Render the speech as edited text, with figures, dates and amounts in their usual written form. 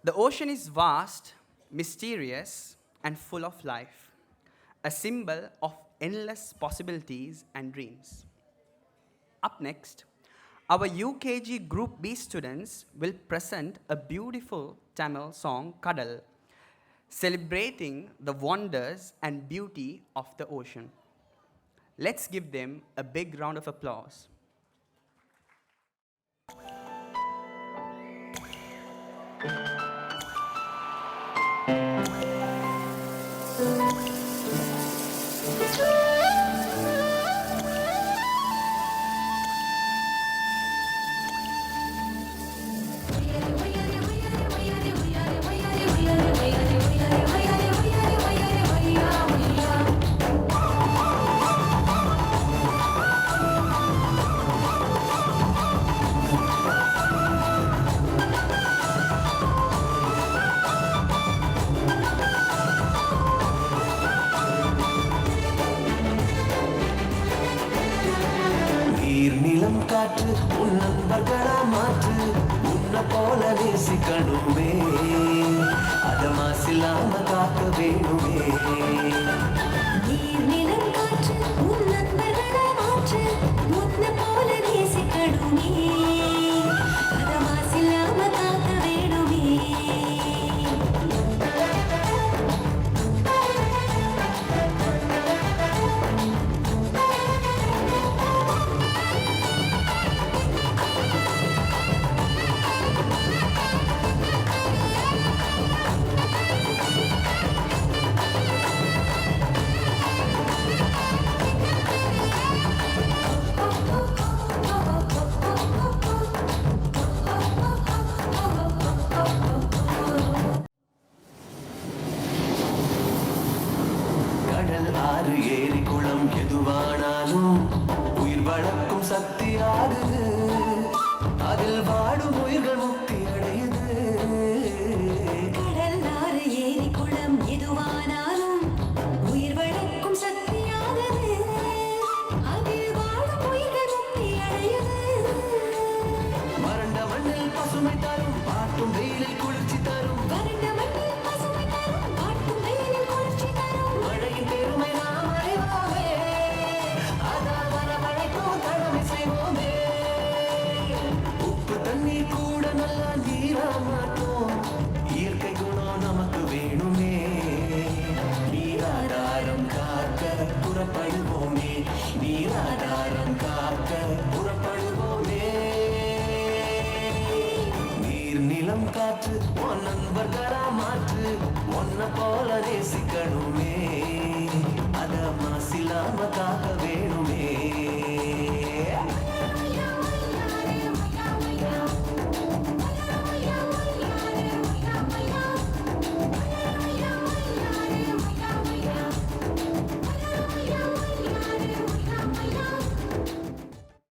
The ocean is vast, mysterious, and full of life, a symbol of endless possibilities and dreams. Up next, our UKG Group B students will present a beautiful Tamil song, Kadal, celebrating the wonders and beauty of the ocean. Let's give them a big round of applause. நீலம் காற்று உன் நண்பர்களா மாற்று உன்னை போல நேசிக்கணுமே அத மாசில்லாம காக்க வேணுமே நீலம் காற்று உன் நண்பர்களா மாற்று உன்னை போல நேசிக்கணுமே அத மாசில்லாம காக்க வேணுமே கடல் ஆறு ஏரி குளம் எதுவானாலும் உயிர் வளர்க்கும் சக்தி ஆகுது அதில் வாடும் உயிர்கள் முக்தி அடையுது கடல் ஆறு ஏரி குளம் எதுவானாலும் உயிர் வளர்க்கும் சக்தியானது அதில் வாழும் உயிர்கள் முக்தி அடையுது வறண்ட மண்ணில் பசுமை தரும் பாட்டும் வெயிலில் குளிர்ச்சி தரும் வறண்ட மண்ணில் பசுமை தரும் காட்டும் வெயிலில் குளிர்ச்சி தரும் மழையின் பெருமை நாம் அறிவோமே அதான் வரவழைக்கும் கடமை செய்வோமே உப்பு தண்ணீர் கூட நல்லா நீரா மாட்டோம் இயற்கை குணம் நமக்கு வேணுமே நீராதாரம் காக்க புறப்படுவோமே நீராதாரம் காக்க புறப்படுவோமே நீர் நிலம் காற்று உன் நண்பர்களா மாற்று உன்னை போல நேசிக்கணுமே அத மாசில்லாம காக்க வேணும்